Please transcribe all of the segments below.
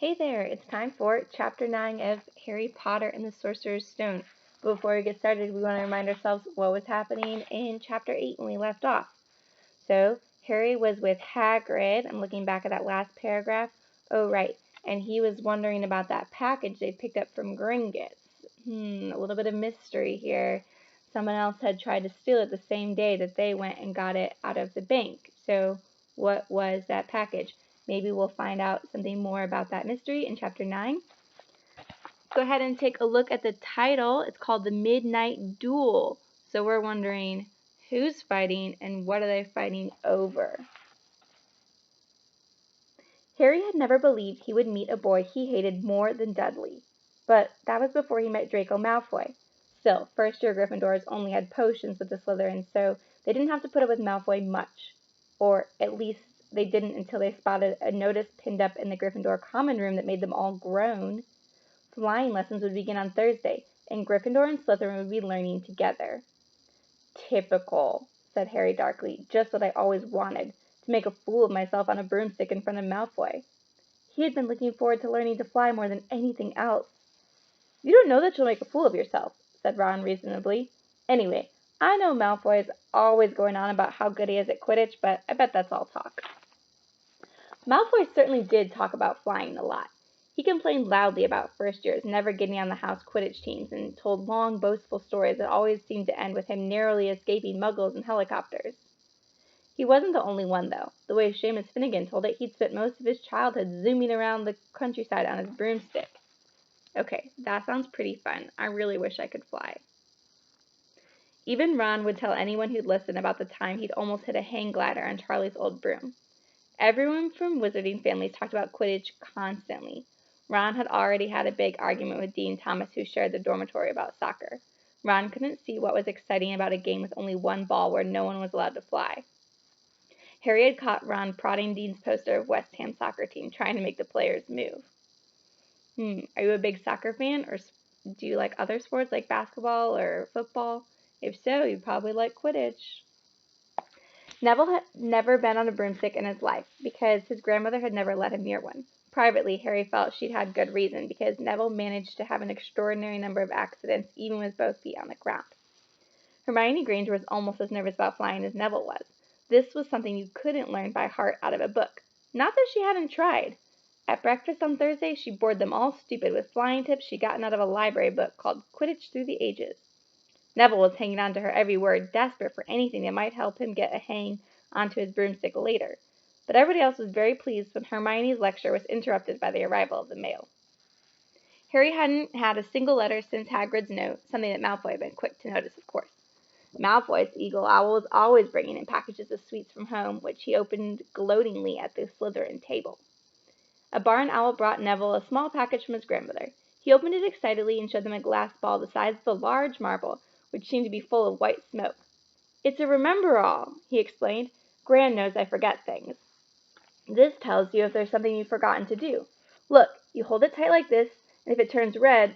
Hey there, it's time for Chapter 9 of Harry Potter and the Sorcerer's Stone. But before we get started, we want to remind ourselves what was happening in Chapter 8 when we left off. So, Harry was with Hagrid. I'm looking back at that last paragraph. Oh, right. And he was wondering about that package they picked up from Gringotts. A little bit of mystery here. Someone else had tried to steal it the same day that they went and got it out of the bank. So, what was that package? Maybe we'll find out something more about that mystery in Chapter 9. Go ahead and take a look at the title. It's called The Midnight Duel. So we're wondering who's fighting and what are they fighting over? Harry had never believed he would meet a boy he hated more than Dudley. But that was before he met Draco Malfoy. Still, first-year Gryffindors only had potions with the Slytherins, so they didn't have to put up with Malfoy much. Or at least they didn't until they spotted a notice pinned up in the Gryffindor common room that made them all groan. Flying lessons would begin on Thursday, and Gryffindor and Slytherin would be learning together. Typical, said Harry darkly, just what I always wanted, to make a fool of myself on a broomstick in front of Malfoy. He had been looking forward to learning to fly more than anything else. You don't know that you'll make a fool of yourself, said Ron reasonably. Anyway, I know Malfoy is always going on about how good he is at Quidditch, but I bet that's all talk. Malfoy certainly did talk about flying a lot. He complained loudly about first years never getting on the house Quidditch teams and told long, boastful stories that always seemed to end with him narrowly escaping muggles and helicopters. He wasn't the only one, though. The way Seamus Finnegan told it, he'd spent most of his childhood zooming around the countryside on his broomstick. Okay, that sounds pretty fun. I really wish I could fly. Even Ron would tell anyone who'd listen about the time he'd almost hit a hang glider on Charlie's old broom. Everyone from wizarding families talked about Quidditch constantly. Ron had already had a big argument with Dean Thomas, who shared the dormitory, about soccer. Ron couldn't see what was exciting about a game with only one ball where no one was allowed to fly. Harry had caught Ron prodding Dean's poster of West Ham's soccer team, trying to make the players move. Are you a big soccer fan, or do you like other sports like basketball or football? If so, you probably like Quidditch. Neville had never been on a broomstick in his life, because his grandmother had never let him near one. Privately, Harry felt she'd had good reason, because Neville managed to have an extraordinary number of accidents, even with both feet on the ground. Hermione Granger was almost as nervous about flying as Neville was. This was something you couldn't learn by heart out of a book. Not that she hadn't tried. At breakfast on Thursday, she bored them all stupid with flying tips she'd gotten out of a library book called Quidditch Through the Ages. Neville was hanging on to her every word, desperate for anything that might help him get a hang onto his broomstick later. But everybody else was very pleased when Hermione's lecture was interrupted by the arrival of the mail. Harry hadn't had a single letter since Hagrid's note, something that Malfoy had been quick to notice, of course. Malfoy's eagle owl was always bringing in packages of sweets from home, which he opened gloatingly at the Slytherin table. A barn owl brought Neville a small package from his grandmother. He opened it excitedly and showed them a glass ball the size of a large marble, which seemed to be full of white smoke. "It's a remember-all," he explained. "Gran knows I forget things. This tells you if there's something you've forgotten to do. Look, you hold it tight like this, and if it turns red—"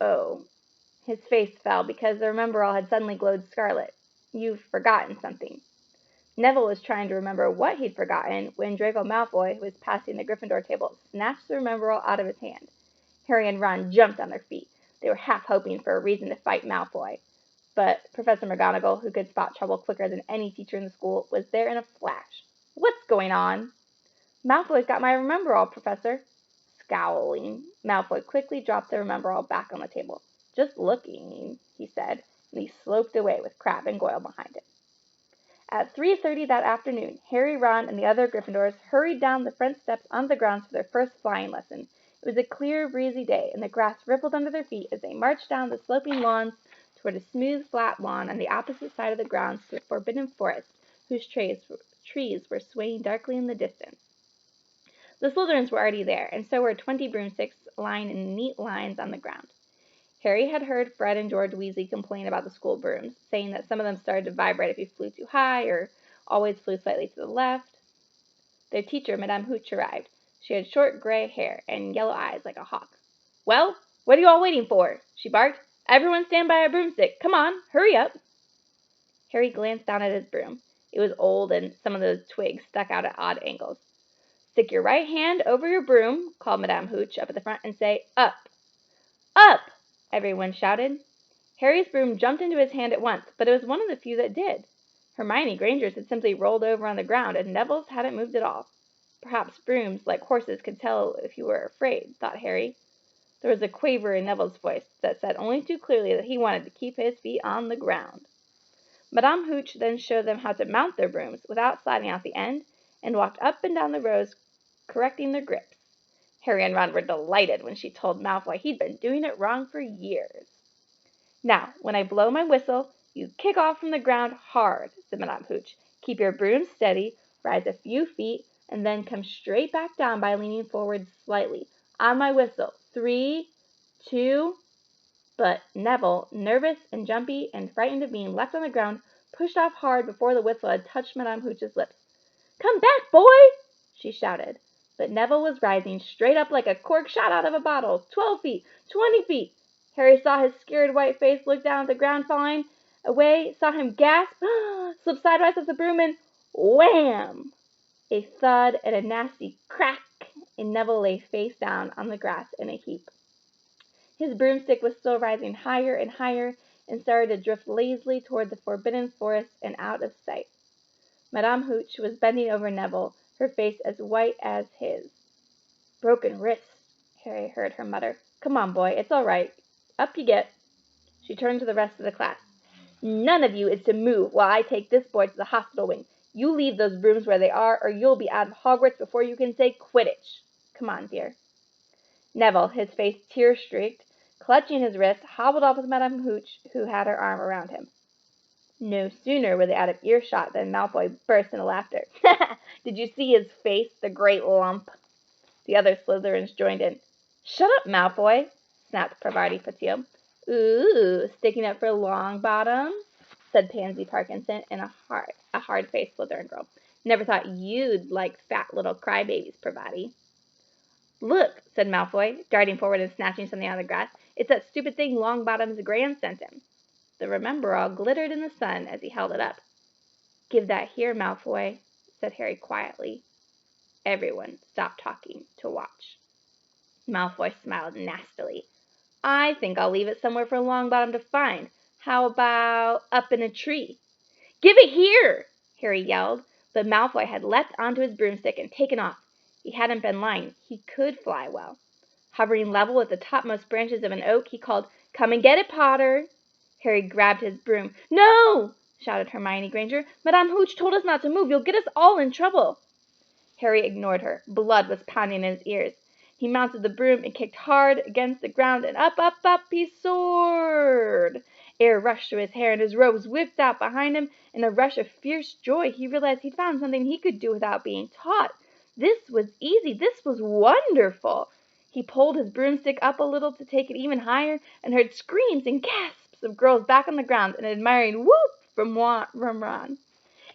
Oh. His face fell because the remember-all had suddenly glowed scarlet. "You've forgotten something." Neville was trying to remember what he'd forgotten when Draco Malfoy, who was passing the Gryffindor table, snatched the remember-all out of his hand. Harry and Ron jumped on their feet. They were half hoping for a reason to fight Malfoy. But Professor McGonagall, who could spot trouble quicker than any teacher in the school, was there in a flash. "What's going on?" "Malfoy's got my remember-all, Professor." Scowling, Malfoy quickly dropped the remember-all back on the table. "Just looking," he said, and he sloped away with Crabbe and Goyle behind him. At 3:30 that afternoon, Harry, Ron, and the other Gryffindors hurried down the front steps onto the grounds for their first flying lesson. It was a clear, breezy day, and the grass rippled under their feet as they marched down the sloping lawns toward a smooth, flat lawn on the opposite side of the grounds to the Forbidden Forest, whose trees were swaying darkly in the distance. The Slytherins were already there, and so were 20 broomsticks lying in neat lines on the ground. Harry had heard Fred and George Weasley complain about the school brooms, saying that some of them started to vibrate if you flew too high or always flew slightly to the left. Their teacher, Madame Hooch, arrived. She had short gray hair and yellow eyes like a hawk. "Well, what are you all waiting for?" she barked. "Everyone stand by a broomstick. Come on, hurry up." Harry glanced down at his broom. It was old, and some of the twigs stuck out at odd angles. Stick your right hand over your broom, called Madame Hooch up at the front, and say, up. Up! Everyone shouted. Harry's broom jumped into his hand at once, but it was one of the few that did. Hermione Granger's had simply rolled over on the ground, and Neville's hadn't moved at all. Perhaps brooms, like horses, could tell if you were afraid, thought Harry. There was a quaver in Neville's voice that said only too clearly that he wanted to keep his feet on the ground. Madame Hooch then showed them how to mount their brooms without sliding out the end, and walked up and down the rows, correcting their grips. Harry and Ron were delighted when she told Malfoy he'd been doing it wrong for years. Now, when I blow my whistle, you kick off from the ground hard, said Madame Hooch. Keep your broom steady, rise a few feet, and then come straight back down by leaning forward slightly. On my whistle, 3, 2... But Neville, nervous and jumpy and frightened of being left on the ground, pushed off hard before the whistle had touched Madame Hooch's lips. Come back, boy! She shouted. But Neville was rising straight up like a cork shot out of a bottle. 12 feet, 20 feet. Harry saw his scared white face look down at the ground falling away, saw him gasp, slip sideways off the broom, and wham! A thud and a nasty crack, and Neville lay face down on the grass in a heap. His broomstick was still rising higher and higher, and started to drift lazily toward the forbidden forest and out of sight. Madame Hooch was bending over Neville, her face as white as his. Broken wrist, Harry heard her mutter. Come on, boy, it's all right. Up you get. She turned to the rest of the class. None of you is to move while I take this boy to the hospital wing. You leave those brooms where they are, or you'll be out of Hogwarts before you can say Quidditch. Come on, dear. Neville, his face tear-streaked, clutching his wrist, hobbled off with Madame Hooch, who had her arm around him. No sooner were they out of earshot than Malfoy burst into laughter. Did you see his face, the great lump? The other Slytherins joined in. Shut up, Malfoy, snapped Parvati Patil. Ooh, sticking up for Longbottom, said Pansy Parkinson, in a hard-faced Slytherin girl. Never thought you'd like fat little crybabies, Parvati. Look, said Malfoy, darting forward and snatching something out of the grass. It's that stupid thing Longbottom's Gran sent him. The Remember-All glittered in the sun as he held it up. Give that here, Malfoy, said Harry quietly. Everyone stopped talking to watch. Malfoy smiled nastily. I think I'll leave it somewhere for Longbottom to find. How about up in a tree? Give it here, Harry yelled, but Malfoy had leapt onto his broomstick and taken off. He hadn't been lying. He could fly well. Hovering level with the topmost branches of an oak, he called, Come and get it, Potter. Harry grabbed his broom. No! Shouted Hermione Granger. Madame Hooch told us not to move. You'll get us all in trouble. Harry ignored her. Blood was pounding in his ears. He mounted the broom and kicked hard against the ground, and up, up, up he soared. Air rushed through his hair, and his robes whipped out behind him. In a rush of fierce joy, he realized he'd found something he could do without being taught. This was easy. This was wonderful. He pulled his broomstick up a little to take it even higher, and heard screams and gasps of girls back on the ground, and an admiring whoop from Ron.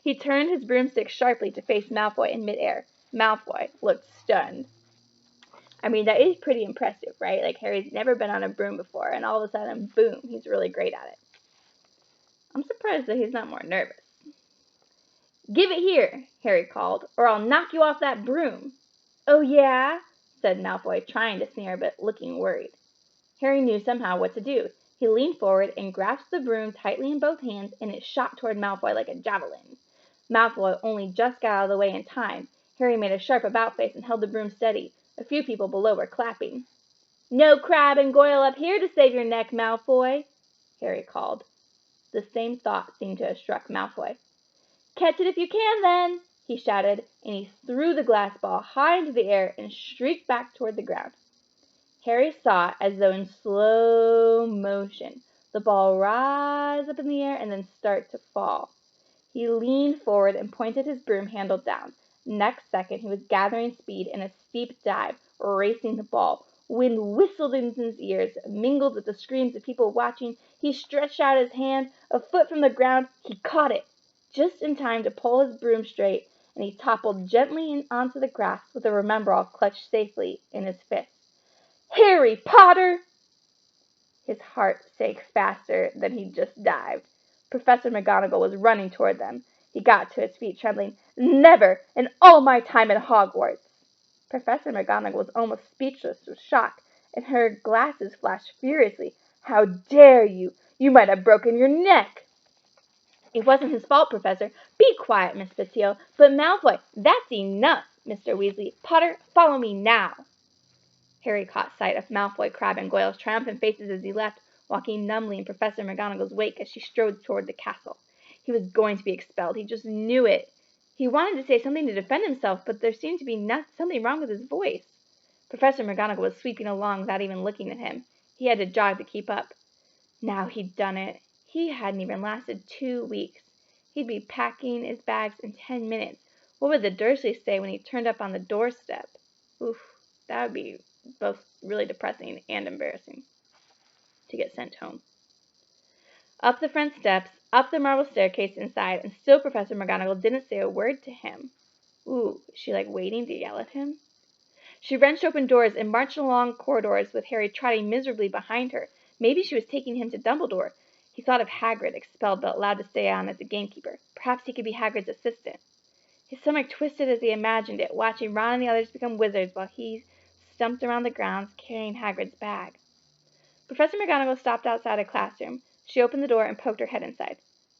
He turned his broomstick sharply to face Malfoy in midair. Malfoy looked stunned. I mean, that is pretty impressive, right? Like, Harry's never been on a broom before, and all of a sudden, boom, he's really great at it. I'm surprised that he's not more nervous. Give it here, Harry called, or I'll knock you off that broom. Oh, yeah? Said Malfoy, trying to sneer, but looking worried. Harry knew somehow what to do. He leaned forward and grasped the broom tightly in both hands, and it shot toward Malfoy like a javelin. Malfoy only just got out of the way in time. Harry made a sharp about-face and held the broom steady. A few people below were clapping. No Crab and Goyle up here to save your neck, Malfoy, Harry called. The same thought seemed to have struck Malfoy. Catch it if you can, then, he shouted, and he threw the glass ball high into the air and streaked back toward the ground. Harry saw, as though in slow motion, the ball rise up in the air and then start to fall. He leaned forward and pointed his broom handle down. Next second, he was gathering speed in a steep dive, racing the ball. Wind whistled in his ears, mingled with the screams of people watching. He stretched out his hand. A foot from the ground, he caught it, just in time to pull his broom straight, and he toppled gently onto the grass with the Remember-All clutched safely in his fist. Harry Potter! His heart sank faster than he'd just dived. Professor McGonagall was running toward them. He got to his feet, trembling. Never in all my time at Hogwarts! Professor McGonagall was almost speechless with shock, and her glasses flashed furiously. "How dare you! You might have broken your neck!" "It wasn't his fault, Professor." "Be quiet, Miss Fitzgerald." "But Malfoy—" "That's enough, Mr. Weasley. Potter, follow me now." Harry caught sight of Malfoy, Crabbe, and Goyle's triumphant faces as he left, walking numbly in Professor McGonagall's wake as she strode toward the castle. He was going to be expelled. He just knew it. He wanted to say something to defend himself, but there seemed to be something wrong with his voice. Professor McGonagall was sweeping along without even looking at him. He had to jog to keep up. Now he'd done it. He hadn't even lasted 2 weeks. He'd be packing his bags in 10 minutes. What would the Dursleys say when he turned up on the doorstep? Oof, that would be both really depressing and embarrassing to get sent home. Up the front steps, up the marble staircase inside, and still Professor McGonagall didn't say a word to him. Ooh, is she waiting to yell at him? She wrenched open doors and marched along corridors with Harry trotting miserably behind her. Maybe she was taking him to Dumbledore. He thought of Hagrid, expelled but allowed to stay on as a gamekeeper. Perhaps he could be Hagrid's assistant. His stomach twisted as he imagined it, watching Ron and the others become wizards while he stumped around the grounds carrying Hagrid's bag. Professor McGonagall stopped outside a classroom. She opened the door and poked her head inside.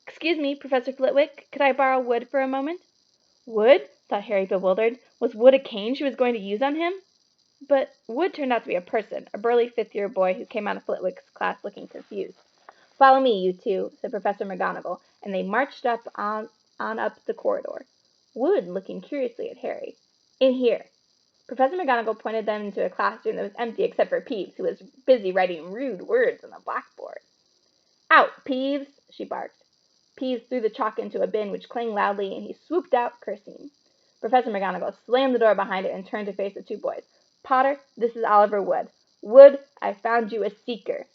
"Excuse me, Professor Flitwick, could I borrow Wood for a moment?" Wood? Thought Harry, bewildered. Was Wood a cane she was going to use on him? But Wood turned out to be a person, a burly fifth-year boy who came out of Flitwick's class looking confused. "Follow me, you two," said Professor McGonagall, and they marched on up the corridor, Wood looking curiously at Harry. "In here." Professor McGonagall pointed them into a classroom that was empty except for Peeves, who was busy writing rude words on the blackboard. "Out, Peeves!" she barked. Peeves threw the chalk into a bin, which clanged loudly, and he swooped out, cursing. Professor McGonagall slammed the door behind it and turned to face the two boys. "Potter, this is Oliver Wood. Wood, I found you a seeker."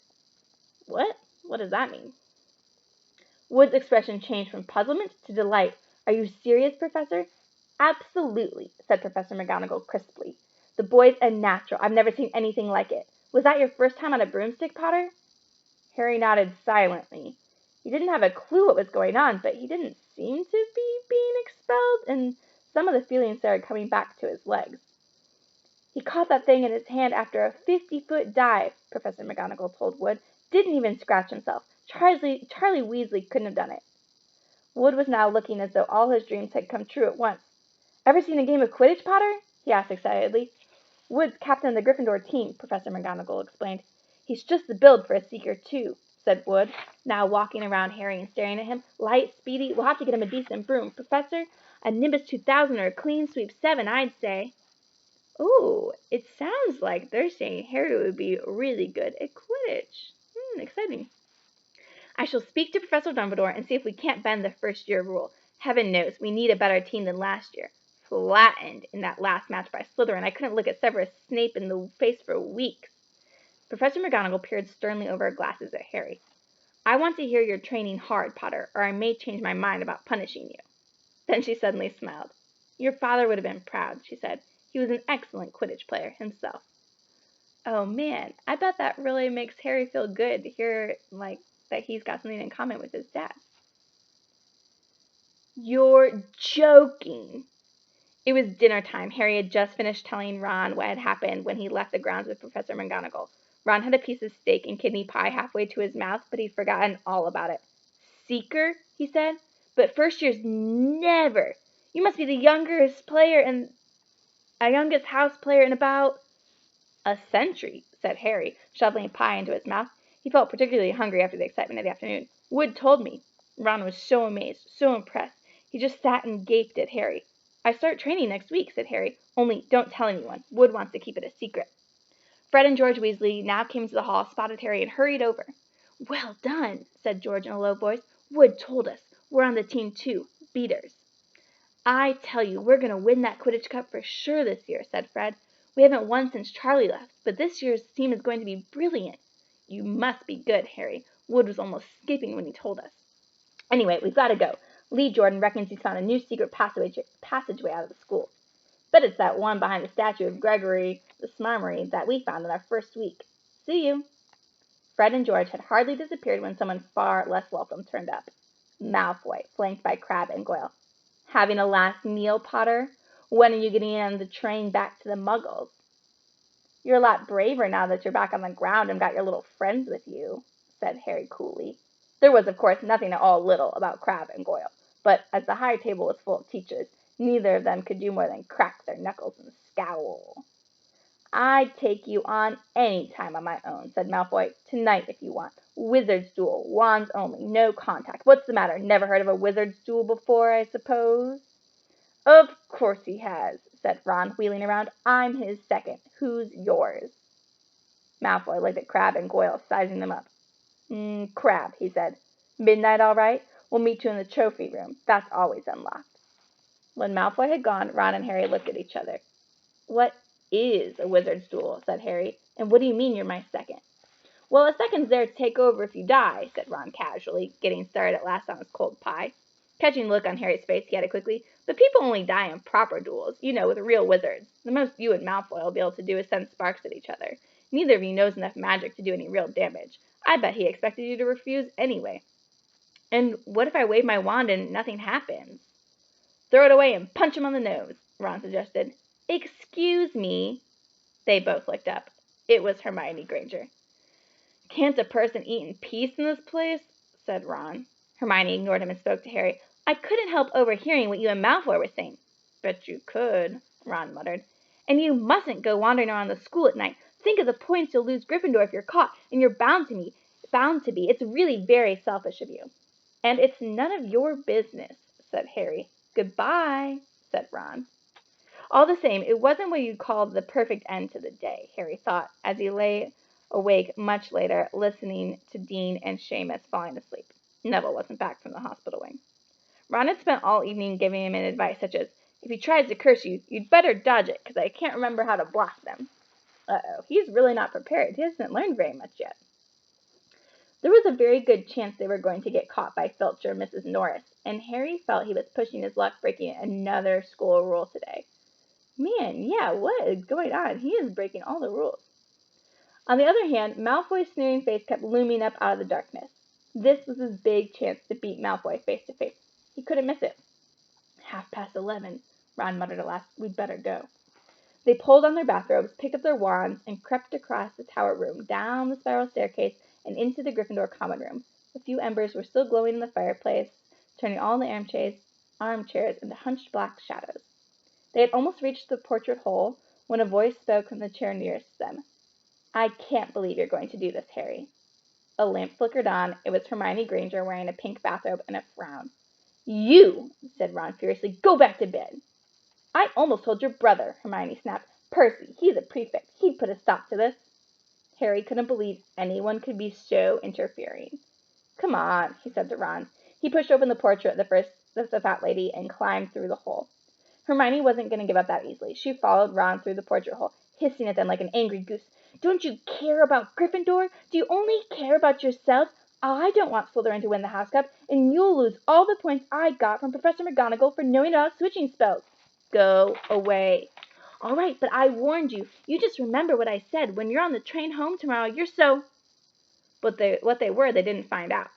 "What? What does that mean?" Wood's expression changed from puzzlement to delight. "Are you serious, Professor?" "Absolutely," said Professor McGonagall crisply. "The boy's a natural. I've never seen anything like it. Was that your first time on a broomstick, Potter?" Harry nodded silently. He didn't have a clue what was going on, but he didn't seem to be being expelled, and some of the feeling started coming back to his legs. "He caught that thing in his hand after a 50-foot dive," Professor McGonagall told Wood. "Didn't even scratch himself. Charlie Weasley couldn't have done it." Wood was now looking as though all his dreams had come true at once. "Ever seen a game of Quidditch, Potter?" he asked excitedly. "Wood's captain of the Gryffindor team," Professor McGonagall explained. "He's just the build for a seeker, too," said Wood, now walking around Harry and staring at him. "Light, speedy, we'll have to get him a decent broom. Professor, a Nimbus 2000 or a Clean Sweep 7, I'd say." "Ooh, it sounds like they're saying Harry would be really good at Quidditch. Exciting." "I shall speak to Professor Dumbledore and see if we can't bend the first-year rule. Heaven knows we need a better team than last year. Flattened in that last match by Slytherin. I couldn't look at Severus Snape in the face for weeks." Professor McGonagall peered sternly over her glasses at Harry. "I want to hear you're training hard, Potter, or I may change my mind about punishing you." Then she suddenly smiled. "Your father would have been proud," she said. "He was an excellent Quidditch player himself." Oh man, I bet that really makes Harry feel good to hear that he's got something in common with his dad. "You're joking." It was dinner time. Harry had just finished telling Ron what had happened when he left the grounds with Professor McGonagall. Ron had a piece of steak and kidney pie halfway to his mouth, but he'd forgotten all about it. "Seeker?" he said. "But first years never. You must be the youngest house player in about—" "A century," said Harry, shoveling pie into his mouth. He felt particularly hungry after the excitement of the afternoon. "Wood told me." Ron was so amazed, so impressed. He just sat and gaped at Harry. "I start training next week," said Harry. "Only don't tell anyone. Wood wants to keep it a secret." Fred and George Weasley now came into the hall, spotted Harry, and hurried over. "Well done," said George in a low voice. "Wood told us. We're on the team too. Beaters." "I tell you, we're going to win that Quidditch Cup for sure this year," said Fred. "We haven't won since Charlie left, but this year's team is going to be brilliant." "You must be good, Harry." Wood was almost skipping when he told us. "Anyway, we've got to go. Lee Jordan reckons he's found a new secret passageway out of the school. Bet it's that one behind the statue of Gregory the Smarmery that we found in our first week. See you." Fred and George had hardly disappeared when someone far less welcome turned up. Malfoy, flanked by Crabbe and Goyle. "Having a last meal, Potter?" When are you getting on the train back to the Muggles? You're a lot braver now that you're back on the ground and got your little friends with you, said Harry coolly. There was, of course, nothing at all little about Crabbe and Goyle, but as the high table was full of teachers, neither of them could do more than crack their knuckles and scowl. I'd take you on any time on my own, said Malfoy. Tonight, if you want. Wizard's duel. Wands only. No contact. What's the matter? Never heard of a wizard's duel before, I suppose? Of course he has, said Ron, wheeling around. I'm his second. Who's yours? Malfoy looked at Crabbe and Goyle, sizing them up. Crabbe, he said. Midnight all right? We'll meet you in the trophy room. That's always unlocked. When Malfoy had gone, Ron and Harry looked at each other. What is a wizard's duel? Said Harry. And what do you mean you're my second? Well, a second's there to take over if you die, said Ron casually, getting started at last on his cold pie. Catching the look on Harry's face, he added quickly, but people only die in proper duels, with real wizards. The most you and Malfoy will be able to do is send sparks at each other. Neither of you knows enough magic to do any real damage. I bet he expected you to refuse anyway. And what if I wave my wand and nothing happens? Throw it away and punch him on the nose, Ron suggested. Excuse me. They both looked up. It was Hermione Granger. Can't a person eat in peace in this place? Said Ron. Hermione ignored him and spoke to Harry. I couldn't help overhearing what you and Malfoy were saying. Bet you could, Ron muttered. And you mustn't go wandering around the school at night. Think of the points you'll lose Gryffindor if you're caught, and you're bound to be. It's really very selfish of you. And it's none of your business, said Harry. Goodbye, said Ron. All the same, it wasn't what you'd call the perfect end to the day, Harry thought, as he lay awake much later, listening to Dean and Seamus falling asleep. Neville wasn't back from the hospital wing. Ron had spent all evening giving him advice such as, if he tries to curse you, you'd better dodge it, because I can't remember how to block them. Uh-oh, he's really not prepared. He hasn't learned very much yet. There was a very good chance they were going to get caught by Filch or Mrs. Norris, and Harry felt he was pushing his luck breaking another school rule today. Man, yeah, what is going on? He is breaking all the rules. On the other hand, Malfoy's sneering face kept looming up out of the darkness. This was his big chance to beat Malfoy face to face. He couldn't miss it. 11:30, Ron muttered at last. We'd better go. They pulled on their bathrobes, picked up their wands, and crept across the tower room, down the spiral staircase, and into the Gryffindor common room. A few embers were still glowing in the fireplace, turning all the armchairs into hunched black shadows. They had almost reached the portrait hole when a voice spoke from the chair nearest them. I can't believe you're going to do this, Harry. A lamp flickered on. It was Hermione Granger wearing a pink bathrobe and a frown. You, said Ron furiously, go back to bed. I almost told your brother, Hermione snapped. Percy, he's a prefect. He'd put a stop to this. Harry couldn't believe anyone could be so interfering. Come on, he said to Ron. He pushed open the portrait of the fat lady and climbed through the hole. Hermione wasn't going to give up that easily. She followed Ron through the portrait hole, hissing at them like an angry goose. Don't you care about Gryffindor? Do you only care about yourself? I don't want Slytherin to win the House Cup, and you'll lose all the points I got from Professor McGonagall for knowing about switching spells. Go away. All right, but I warned you. You just remember what I said. When you're on the train home tomorrow, you're so... But what they were, they didn't find out.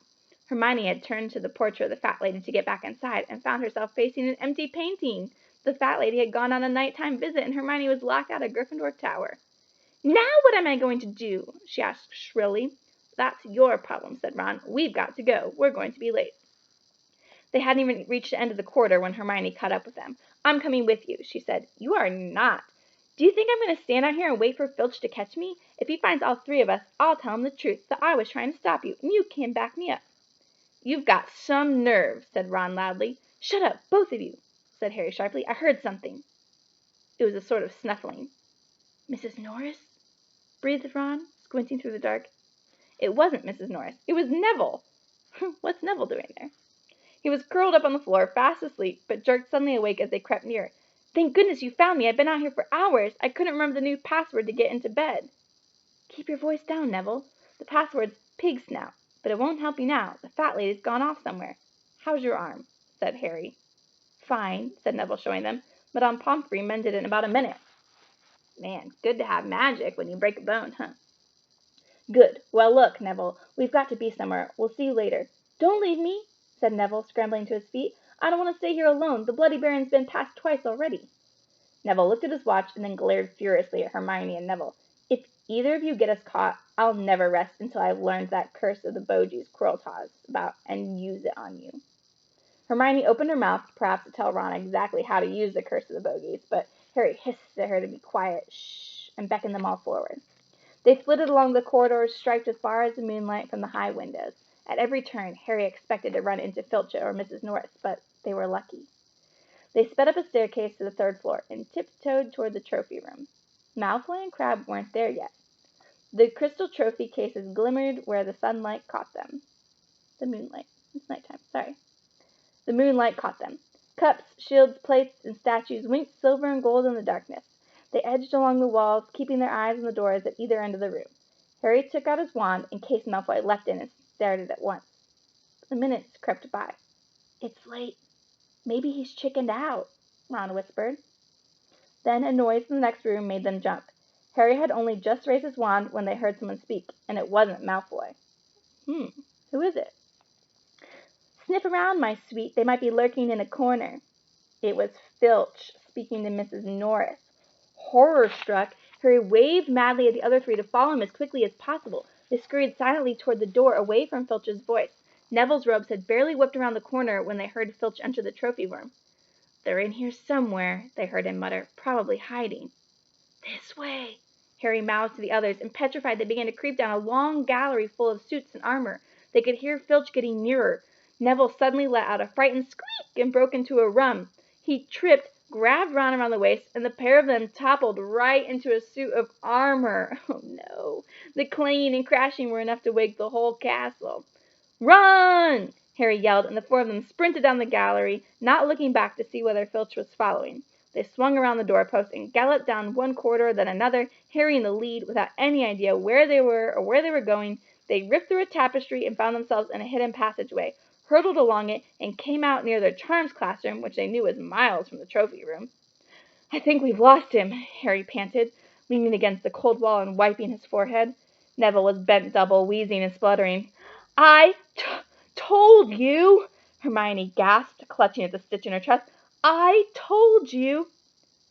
Hermione had turned to the portrait of the fat lady to get back inside and found herself facing an empty painting. The fat lady had gone on a nighttime visit, and Hermione was locked out of Gryffindor Tower. Now what am I going to do? She asked shrilly. That's your problem, said Ron. We've got to go. We're going to be late. They hadn't even reached the end of the corridor when Hermione caught up with them. I'm coming with you, she said. You are not. Do you think I'm going to stand out here and wait for Filch to catch me? If he finds all three of us, I'll tell him the truth, that I was trying to stop you, and you can back me up. You've got some nerve, said Ron loudly. Shut up, both of you, said Harry sharply. I heard something. It was a sort of snuffling. Mrs. Norris? Breathed Ron, squinting through the dark. It wasn't Mrs. Norris. It was Neville. What's Neville doing there? He was curled up on the floor, fast asleep, but jerked suddenly awake as they crept near. Thank goodness you found me. I've been out here for hours. I couldn't remember the new password to get into bed. Keep your voice down, Neville. The password's pig snout, but it won't help you now. The fat lady's gone off somewhere. How's your arm? Said Harry. Fine, said Neville, showing them. Madame Pomfrey mended it in about a minute. Man, good to have magic when you break a bone, huh? Good. Well, look, Neville, we've got to be somewhere. We'll see you later. Don't leave me, said Neville, scrambling to his feet. I don't want to stay here alone. The Bloody Baron's been past twice already. Neville looked at his watch and then glared furiously at Hermione and Neville. If either of you get us caught, I'll never rest until I've learned that curse of the Bogies Quirrell about and use it on you. Hermione opened her mouth, perhaps to tell Ron exactly how to use the curse of the Bogies, but Harry hissed at her to be quiet, shh, and beckoned them all forward. They flitted along the corridors striped with bars of moonlight from the high windows. At every turn, Harry expected to run into Filch or Mrs. Norris, but they were lucky. They sped up a staircase to the third floor and tiptoed toward the trophy room. Malfoy and Crabbe weren't there yet. The crystal trophy cases glimmered where the sunlight caught them. The moonlight. It's nighttime, sorry. The moonlight caught them. Cups, shields, plates, and statues winked silver and gold in the darkness. They edged along the walls, keeping their eyes on the doors at either end of the room. Harry took out his wand in case Malfoy leapt in and stared at it at once. The minutes crept by. It's late. Maybe he's chickened out, Ron whispered. Then a noise in the next room made them jump. Harry had only just raised his wand when they heard someone speak, and it wasn't Malfoy. Who is it? Sniff around, my sweet. They might be lurking in a corner. It was Filch speaking to Mrs. Norris. Horror-struck, Harry waved madly at the other three to follow him as quickly as possible. They scurried silently toward the door, away from Filch's voice. Neville's robes had barely whipped around the corner when they heard Filch enter the trophy room. They're in here somewhere, they heard him mutter, probably hiding. This way, Harry mouthed to the others, and petrified they began to creep down a long gallery full of suits and armor. They could hear Filch getting nearer. Neville suddenly let out a frightened squeak and broke into a run. He tripped, grabbed Ron around the waist, and the pair of them toppled right into a suit of armor. Oh no. The clanging and crashing were enough to wake the whole castle. Run! Harry yelled, and the four of them sprinted down the gallery, not looking back to see whether Filch was following. They swung around the doorpost and galloped down one corridor, then another, Harry in the lead, without any idea where they were or where they were going. They ripped through a tapestry and found themselves in a hidden passageway, hurtled along it, and came out near their charms classroom, which they knew was miles from the trophy room. I think we've lost him, Harry panted, leaning against the cold wall and wiping his forehead. Neville was bent double, wheezing and spluttering. I told you, Hermione gasped, clutching at the stitch in her chest. I told you.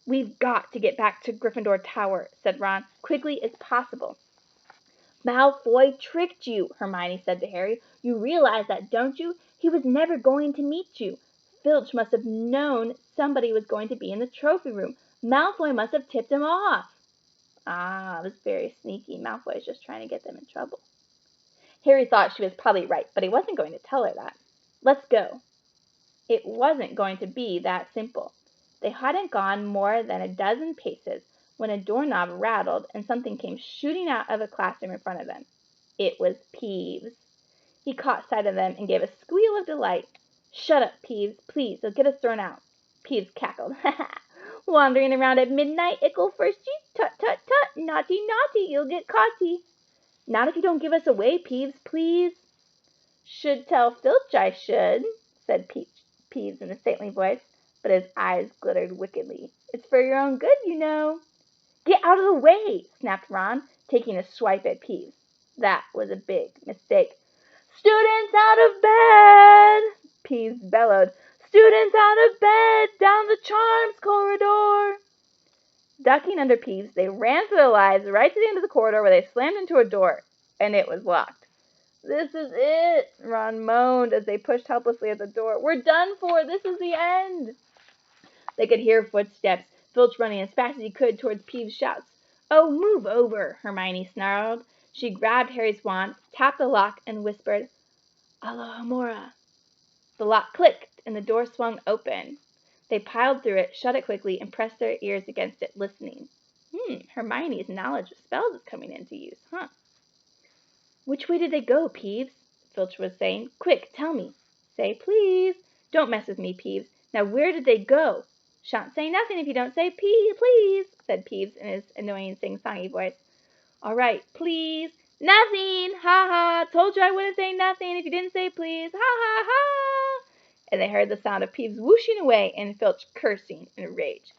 We've got to get back to Gryffindor Tower, said Ron, quickly as possible. Malfoy tricked you, Hermione said to Harry. You realize that, don't you? He was never going to meet you. Filch must have known somebody was going to be in the trophy room. Malfoy must have tipped him off. Ah, it was very sneaky. Malfoy was just trying to get them in trouble. Harry thought she was probably right, but he wasn't going to tell her that. Let's go. It wasn't going to be that simple. They hadn't gone more than a dozen paces when a doorknob rattled and something came shooting out of a classroom in front of them. It was Peeves. He caught sight of them and gave a squeal of delight. Shut up, Peeves, please, you'll get us thrown out. Peeves cackled. Ha ha! Wandering around at midnight, ickle firsties, tut tut tut, naughty naughty, you'll get caughty. Not if you don't give us away, Peeves, please. Should tell Filch I should, said Peeves in a saintly voice, but his eyes glittered wickedly. It's for your own good, you know. Get out of the way, snapped Ron, taking a swipe at Peeves. That was a big mistake. Students out of bed! Peeves bellowed. Students out of bed! Down the charms corridor! Ducking under Peeves, they ran for their lives right to the end of the corridor where they slammed into a door, and it was locked. This is it, Ron moaned as they pushed helplessly at the door. We're done for. This is the end. They could hear footsteps, Filch running as fast as he could towards Peeves' shouts. Oh, move over, Hermione snarled. She grabbed Harry's wand, tapped the lock, and whispered, Alohomora. The lock clicked, and the door swung open. They piled through it, shut it quickly, and pressed their ears against it, listening. Hermione's knowledge of spells is coming into use, huh? Which way did they go, Peeves? Filch was saying. Quick, tell me. Say please. Don't mess with me, Peeves. Now where did they go? Shan't say nothing if you don't say please, said Peeves in his annoying sing-songy voice. All right, please. Nothing! Ha ha! Told you I wouldn't say nothing if you didn't say please. Ha ha ha! And they heard the sound of Peeves whooshing away and Filch cursing in rage.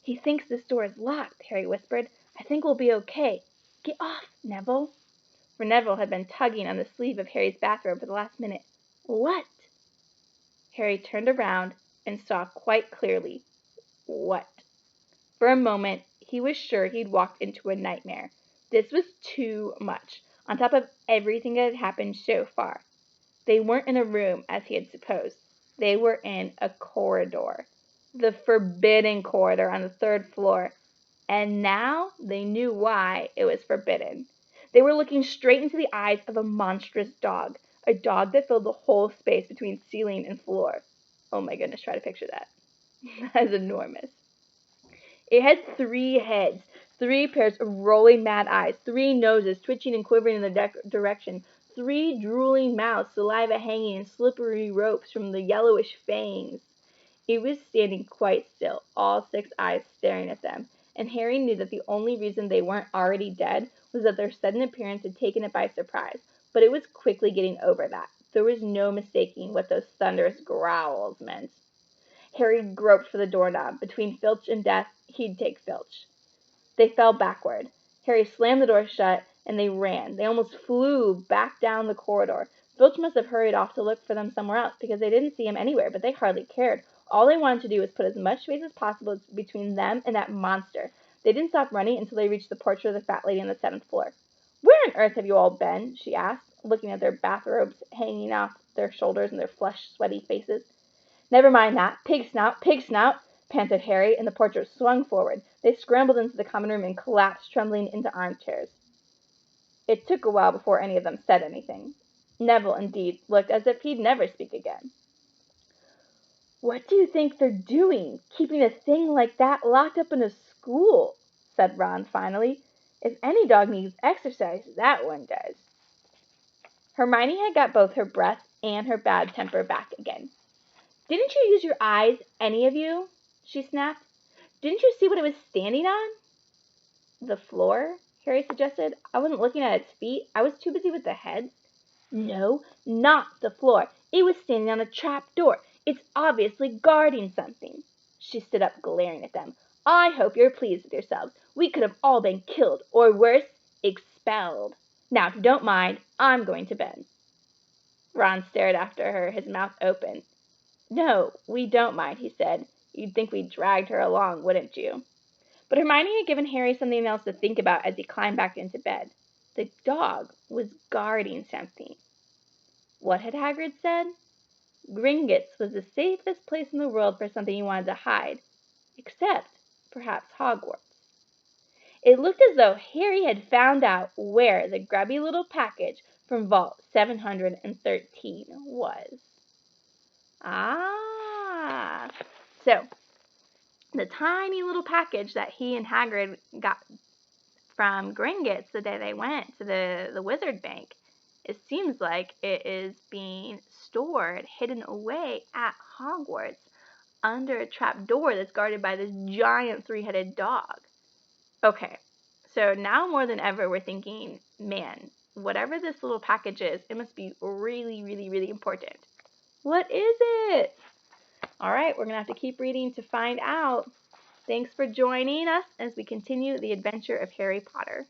He thinks this door is locked, Harry whispered. I think we'll be okay. Get off, Neville. For Neville had been tugging on the sleeve of Harry's bathrobe for the last minute. What? Harry turned around and saw quite clearly what. For a moment, he was sure he'd walked into a nightmare. This was too much, on top of everything that had happened so far. They weren't in a room, as he had supposed. They were in a corridor. The forbidden corridor on the third floor. And now they knew why it was forbidden. They were looking straight into the eyes of a monstrous dog. A dog that filled the whole space between ceiling and floor. Oh my goodness, try to picture that. That is enormous. It had 3 heads, 3 pairs of rolling mad eyes, 3 noses twitching and quivering in the direction, 3 drooling mouths, saliva hanging in slippery ropes from the yellowish fangs. It was standing quite still, all 6 eyes staring at them, and Harry knew that the only reason they weren't already dead was that their sudden appearance had taken it by surprise, but it was quickly getting over that. There was no mistaking what those thunderous growls meant. Harry groped for the doorknob. Between Filch and death, he'd take Filch. They fell backward. Harry slammed the door shut, and they ran. They almost flew back down the corridor. Filch must have hurried off to look for them somewhere else, because they didn't see him anywhere, but they hardly cared. All they wanted to do was put as much space as possible between them and that monster. They didn't stop running until they reached the portrait of the fat lady on the 7th floor. "Where on earth have you all been?" she asked, looking at their bathrobes hanging off their shoulders and their flushed, sweaty faces. "Never mind that. Pig snout, pig snout," panted Harry, and the portrait swung forward. They scrambled into the common room and collapsed, trembling, into armchairs. It took a while before any of them said anything. Neville, indeed, looked as if he'd never speak again. "What do you think they're doing, keeping a thing like that locked up in a school?" said Ron finally. "If any dog needs exercise, that one does." Hermione had got both her breath and her bad temper back again. "Didn't you use your eyes, any of you?" she snapped. "Didn't you see what it was standing on?" "The floor?" Harry suggested. "I wasn't looking at its feet. I was too busy with the heads." "No, not the floor. It was standing on a trap door. It's obviously guarding something." She stood up, glaring at them. "I hope you're pleased with yourselves. We could have all been killed, or worse, expelled. Now, if you don't mind, I'm going to bed." Ron stared after her, his mouth open. "No, we don't mind," he said. "You'd think we dragged her along, wouldn't you?" But Hermione had given Harry something else to think about as he climbed back into bed. The dog was guarding something. What had Hagrid said? Gringotts was the safest place in the world for something you wanted to hide, except perhaps Hogwarts. It looked as though Harry had found out where the grubby little package from Vault 713 was. Ah! So, the tiny little package that he and Hagrid got from Gringotts the day they went to the wizard bank, it seems like it is being stored, hidden away at Hogwarts under a trap door that's guarded by this giant 3-headed dog. Okay, so now more than ever we're thinking, man, whatever this little package is, it must be really, really, really important. What is it? All right, we're going to have to keep reading to find out. Thanks for joining us as we continue the adventure of Harry Potter.